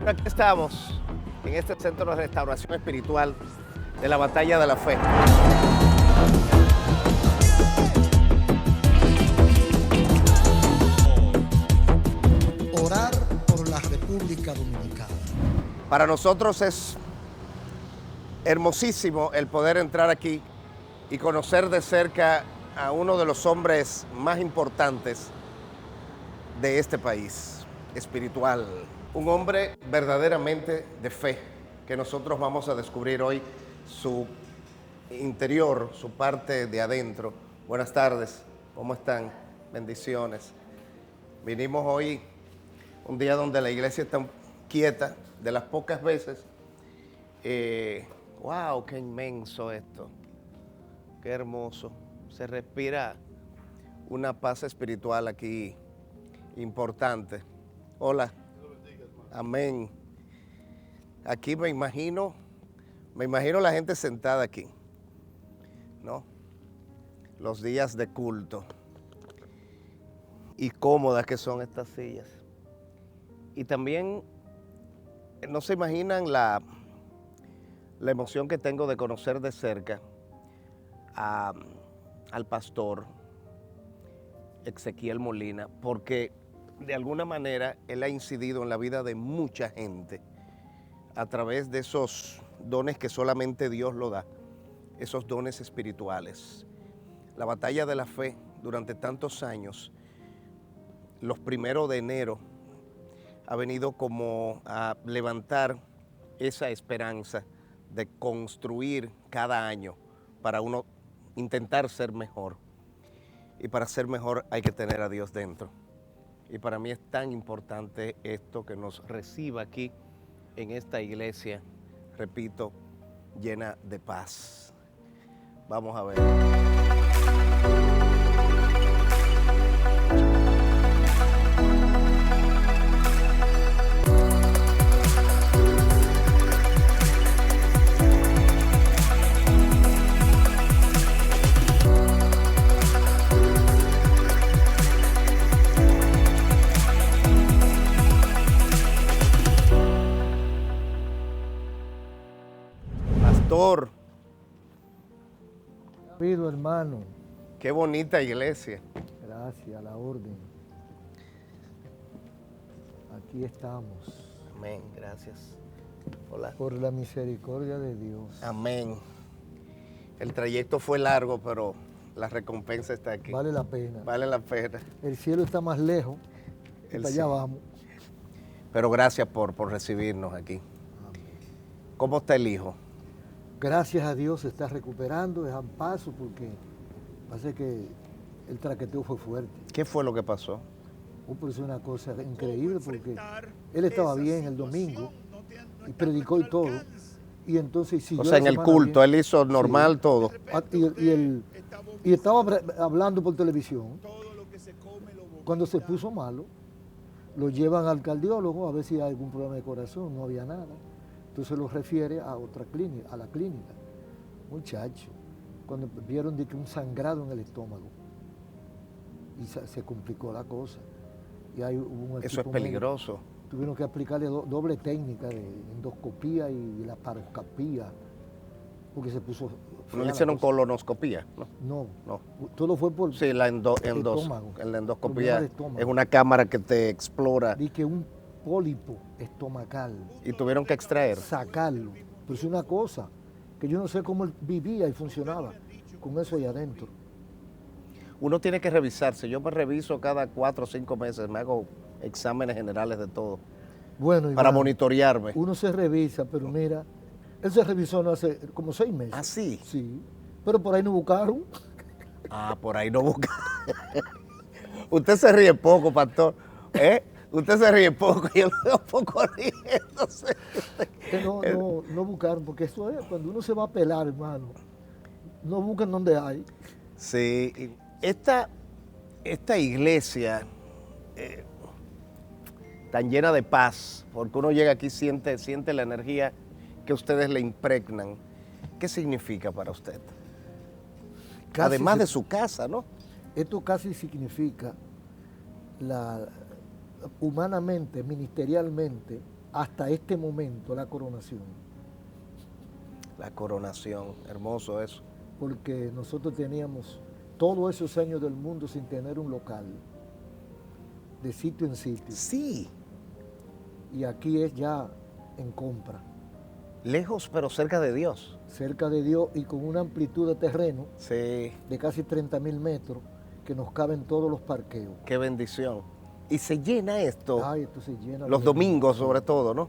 Pero aquí estamos, en este centro de restauración espiritual de la Batalla de la Fe. Orar por la República Dominicana. Para nosotros es hermosísimo el poder entrar aquí y conocer de cerca a uno de los hombres más importantes de este país, espiritual. Un hombre verdaderamente de fe, que nosotros vamos a descubrir hoy su interior, su parte de adentro. Buenas tardes, ¿cómo están? Bendiciones. Vinimos hoy, un día donde la iglesia está quieta, de las pocas veces. ¡Wow! ¡Qué inmenso esto! ¡Qué hermoso! Se respira una paz espiritual aquí importante. Hola. Amén. Aquí me imagino la gente sentada aquí, ¿no? Los días de culto. Y cómodas que son estas sillas. Y también no se imaginan la emoción que tengo de conocer de cerca al pastor Ezequiel Molina, porque de alguna manera él ha incidido en la vida de mucha gente a través de esos dones que solamente Dios lo da, esos dones espirituales. La batalla de la fe durante tantos años, los 1 de enero, ha venido como a levantar esa esperanza de construir cada año para uno intentar ser mejor. Y para ser mejor hay que tener a Dios dentro. Y para mí es tan importante esto que nos reciba aquí en esta iglesia, repito, llena de paz. Vamos a ver. Pastor, Pido, hermano. qué bonita iglesia. Gracias, a la orden. Aquí estamos. Amén, gracias. Hola. Por la misericordia de Dios. Amén. El trayecto fue largo, pero la recompensa está aquí. Vale la pena. Vale la pena. El cielo está más lejos. Y para allá vamos. Pero gracias por recibirnos aquí. Amén. ¿Cómo está el hijo? Gracias a Dios se está recuperando, dejan paso porque parece que el traqueteo fue fuerte. ¿Qué fue lo que pasó? Pero es una cosa increíble porque él estaba bien el domingo y predicó y todo. Y entonces siguió O sea, en la el semana culto, bien. él hizo normal todo. Y estaba hablando por televisión. Cuando se puso malo, lo llevan al cardiólogo a ver si hay algún problema de corazón, no había nada. Entonces lo refiere a otra clínica, a la clínica. Muchacho, cuando vieron de que un sangrado en el estómago y se complicó la cosa. Y ahí hubo un Eso es equipo peligroso. médico. Tuvieron que aplicarle doble técnica de endoscopía y laparoscopía, porque se puso fea ¿No le la hicieron cosa. colonoscopía? No. No, todo fue por Sí, la estómago. la endoscopía Problema de estómago. es una cámara que te explora de que un pólipo estomacal, y tuvieron que extraer. sacarlo. Pero es una cosa que yo no sé cómo él vivía y funcionaba con eso ahí adentro. Uno tiene que revisarse. Yo me reviso cada 4 o 5 meses, me hago exámenes generales de todo Bueno, para Iván, monitorearme. uno se revisa, pero mira, él se revisó no hace como 6 meses. ¿Ah, sí? Sí, pero por ahí no buscaron. Ah, por ahí no busca. Usted se ríe poco, pastor. Usted se ríe poco y yo lo veo poco riéndose. Que no buscaron, porque eso es, cuando uno se va a pelar, hermano, no buscan donde hay. Sí, y esta iglesia tan llena de paz, porque uno llega aquí y siente la energía que ustedes le impregnan. ¿Qué significa para usted? Además de su casa, ¿no? Esto casi significa humanamente, ministerialmente, hasta este momento la coronación. La coronación, hermoso eso. Porque nosotros teníamos todos esos años del mundo sin tener un local, de sitio en sitio. Sí, Y aquí es ya en compra, lejos pero cerca de Dios. cerca de Dios y con una amplitud de terreno Sí, de casi 30.000 metros que nos caben todos los parqueos. qué bendición. Y se llena esto, Ay, esto se llena. los de- domingos sobre todo, ¿no?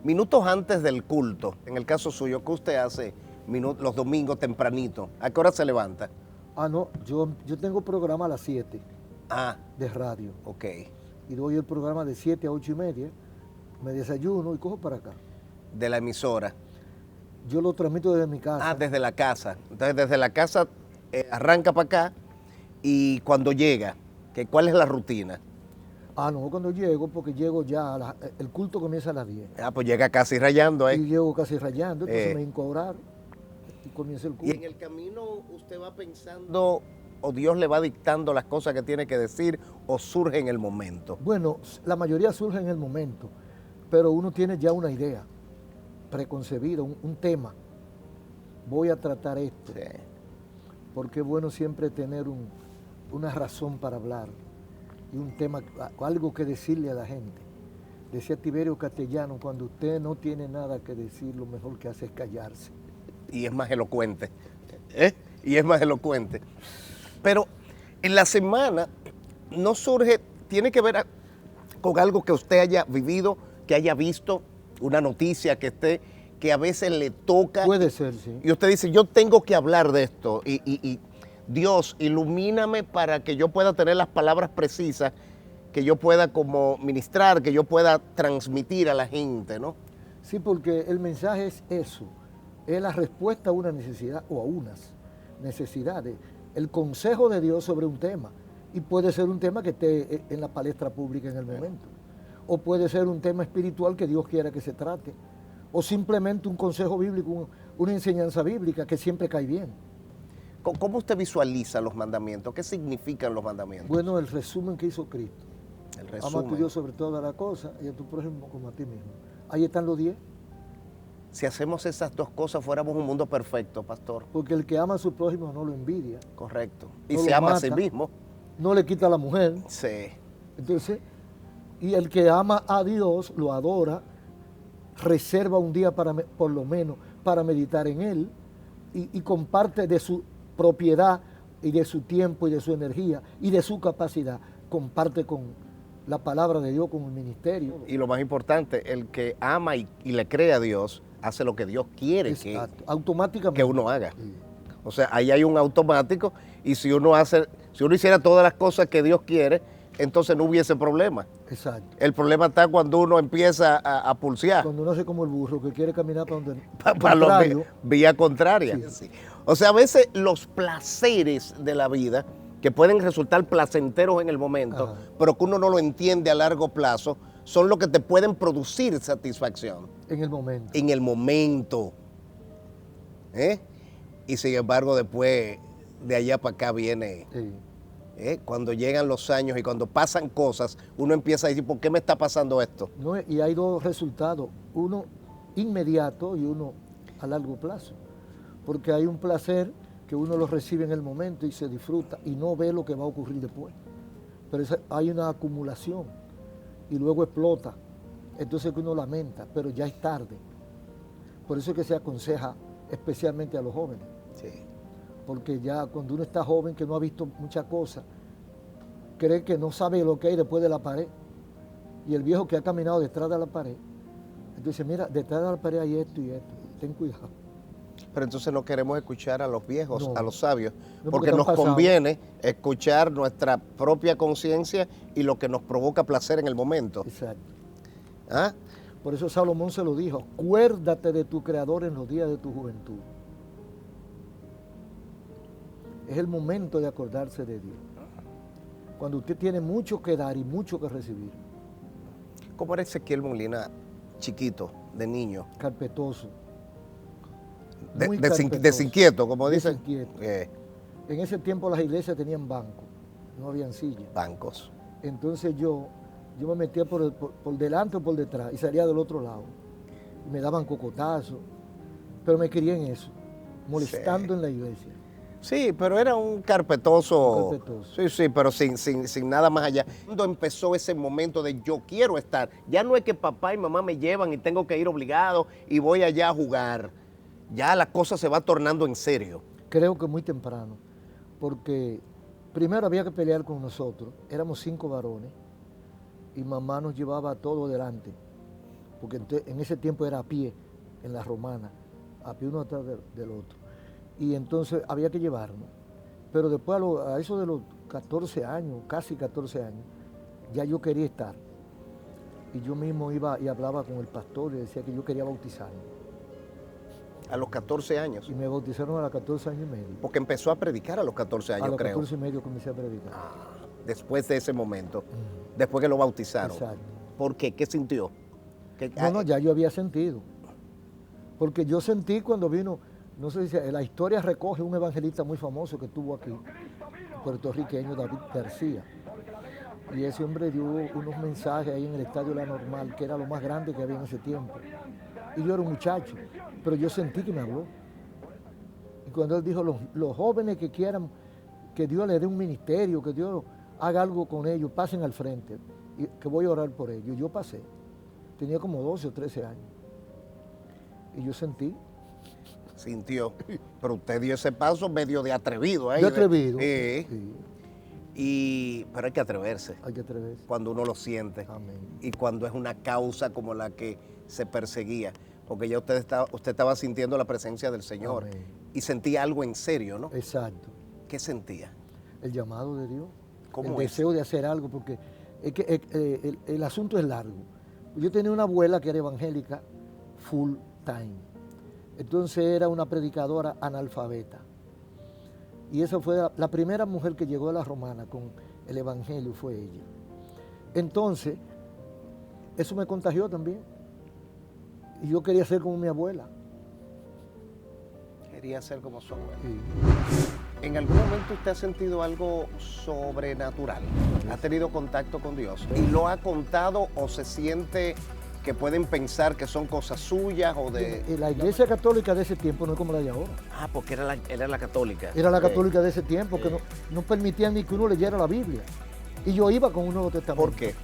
Minutos antes del culto, en el caso suyo, ¿qué usted hace los domingos tempranito? ¿A qué hora se levanta? Ah, no, yo tengo programa a las 7 Ah, de radio ok. y doy el programa de 7 a 8:30, me desayuno y cojo para acá. De la emisora. Yo lo transmito desde mi casa. Ah, desde la casa. Entonces, desde la casa arranca para acá y cuando llega, ¿cuál es la rutina? Ah, no, cuando llego, porque llego ya, el culto comienza a las 10. Ah, pues llega casi rayando, Y llego casi rayando, entonces Eh. me hinco a orar y comienza el Y culto. en el camino usted va pensando, o Dios le va dictando las cosas que tiene que decir, o surge en el momento. Bueno, la mayoría surge en el momento, pero uno tiene ya una idea preconcebida, un tema. Voy a tratar esto, Sí. porque es bueno siempre tener una razón para hablar y un tema, algo que decirle a la gente. Decía Tiberio Castellano, cuando usted no tiene nada que decir, lo mejor que hace es callarse. Y es más elocuente. Y es más elocuente. Pero en la semana no surge, tiene que ver con algo que usted haya vivido, que haya visto, una noticia que a veces le toca. Puede ser, sí. Y usted dice, yo tengo que hablar de esto. Y Dios, ilumíname para que yo pueda tener las palabras precisas, que yo pueda como ministrar, que yo pueda transmitir a la gente, ¿no? Sí, porque el mensaje es eso, es la respuesta a una necesidad o a unas necesidades, el consejo de Dios sobre un tema. Y puede ser un tema que esté en la palestra pública en el momento. O puede ser un tema espiritual que Dios quiera que se trate. O simplemente un consejo bíblico, una enseñanza bíblica que siempre cae bien. ¿Cómo usted visualiza los mandamientos? ¿Qué significan los mandamientos? Bueno, el resumen que hizo Cristo. El Ama a tu resumen. Dios sobre todas las cosas y a tu prójimo como a ti mismo. Ahí están los 10. Si hacemos esas dos cosas, fuéramos un mundo perfecto, pastor. Porque el que ama a su prójimo no lo envidia, Correcto. Y No se lo ama a mata. sí mismo. no le quita a la mujer. Sí. Entonces, y el que ama a Dios, lo adora, reserva un día por lo menos para meditar en Él y comparte de su propiedad y de su tiempo y de su energía y de su capacidad, comparte con la palabra de Dios, con el ministerio. Y lo más importante, el que ama y le cree a Dios, hace lo que Dios quiere Exacto, automáticamente. que uno haga. Sí. O sea, ahí hay un automático y si uno hiciera todas las cosas que Dios quiere, entonces no hubiese problema. Exacto. El problema está cuando uno empieza a pulsear Cuando uno hace como el burro que quiere caminar para donde para la contrario, vía contraria. Sí. O sea, a veces los placeres de la vida, que pueden resultar placenteros en el momento, Ajá. pero que uno no lo entiende a largo plazo, son los que te pueden producir satisfacción en el momento. en el momento. Y sin embargo, después de allá para acá viene, Sí. cuando llegan los años y cuando pasan cosas, uno empieza a decir, ¿por qué me está pasando esto? ¿No? Y hay dos resultados, uno inmediato y uno a largo plazo, porque hay un placer que uno lo recibe en el momento y se disfruta y no ve lo que va a ocurrir después, pero hay una acumulación y luego explota, entonces que uno lamenta, pero ya es tarde. Por eso es que se aconseja especialmente a los jóvenes, Sí. porque ya cuando uno está joven que no ha visto muchas cosas, cree que no sabe lo que hay después de la pared. Y el viejo que ha caminado detrás de la pared, entonces mira, detrás de la pared hay esto y esto, ten cuidado. Pero entonces no queremos escuchar a los viejos, No. a los sabios, No, porque porque están nos pasados. conviene escuchar nuestra propia conciencia y lo que nos provoca placer en el momento. Exacto. ¿Ah? Por eso Salomón se lo dijo, acuérdate de tu Creador en los días de tu juventud. Es el momento de acordarse de Dios. Cuando usted tiene mucho que dar y mucho que recibir, ¿Cómo era Ezequiel Molina chiquito, de niño? carpetoso, De muy carpetoso, desinquieto, como dicen. desinquieto. En ese tiempo las iglesias tenían bancos, no habían sillas. Bancos. Entonces yo Yo me metía por delante o por detrás y salía del otro lado. Y me daban cocotazos, pero me quería en eso, molestando Sí. en la iglesia. Sí, pero era un carpetoso. Un carpetoso. Sí, sí, pero sin nada más allá. ¿Cuándo empezó ese momento de yo quiero estar? Ya no es que papá y mamá me llevan y tengo que ir obligado y voy allá a jugar. Ya la cosa se va tornando en serio. Creo que muy temprano, porque primero había que pelear con nosotros. Éramos 5 varones y mamá nos llevaba todo delante, porque en ese tiempo era a pie, en la romana, a pie uno atrás del otro. Y entonces había que llevarnos. Pero después a eso de los 14 años, casi 14 años, ya yo quería estar. Y yo mismo iba y hablaba con el pastor y decía que yo quería bautizarme. A los 14 años. Y me bautizaron a los 14 años y medio. Porque empezó a predicar a los 14 años, A los creo. 14 y medio comencé a predicar. Después de ese momento. Después que lo bautizaron. Exacto. ¿Por qué? ¿Qué sintió? No, ya yo había sentido. Porque yo sentí cuando vino, no sé si la historia recoge un evangelista muy famoso que estuvo aquí, puertorriqueño, David García. Y ese hombre dio unos mensajes ahí en el Estadio La Normal, que era lo más grande que había en ese tiempo. Y yo era un muchacho, pero yo sentí que me habló. Y cuando él dijo, los jóvenes que quieran que Dios les dé un ministerio, que Dios haga algo con ellos, pasen al frente, y que voy a orar por ellos. Yo pasé. Tenía como 12 o 13 años. Y yo sentí. Sintió. Pero usted dio ese paso medio de atrevido ahí. De atrevido. Sí. Pero hay que atreverse. Hay que atreverse. Cuando uno lo siente. Amén. Y cuando es una causa como la que se perseguía. Porque ya usted estaba sintiendo la presencia del Señor. Amén. Y sentía algo en serio, ¿no? Exacto. ¿Qué sentía? El llamado de Dios. ¿Cómo el es? deseo de hacer algo, porque es que el asunto es largo. Yo tenía una abuela que era evangélica full time. Entonces era una predicadora analfabeta. Y esa fue la primera mujer que llegó a la romana con el evangelio, fue ella. Entonces, eso me contagió también. Y yo quería ser como mi abuela. Quería ser como su abuela. Sí. ¿En algún momento usted ha sentido algo sobrenatural? ¿Ha tenido contacto con Dios? ¿Y lo ha contado o se siente que pueden pensar que son cosas suyas o de...? La iglesia católica de ese tiempo no es como la de ahora. Ah, porque era la católica. Era la católica de ese tiempo, que no permitían ni que uno leyera la Biblia. Y yo iba con un Nuevo Testamento. ¿Por qué?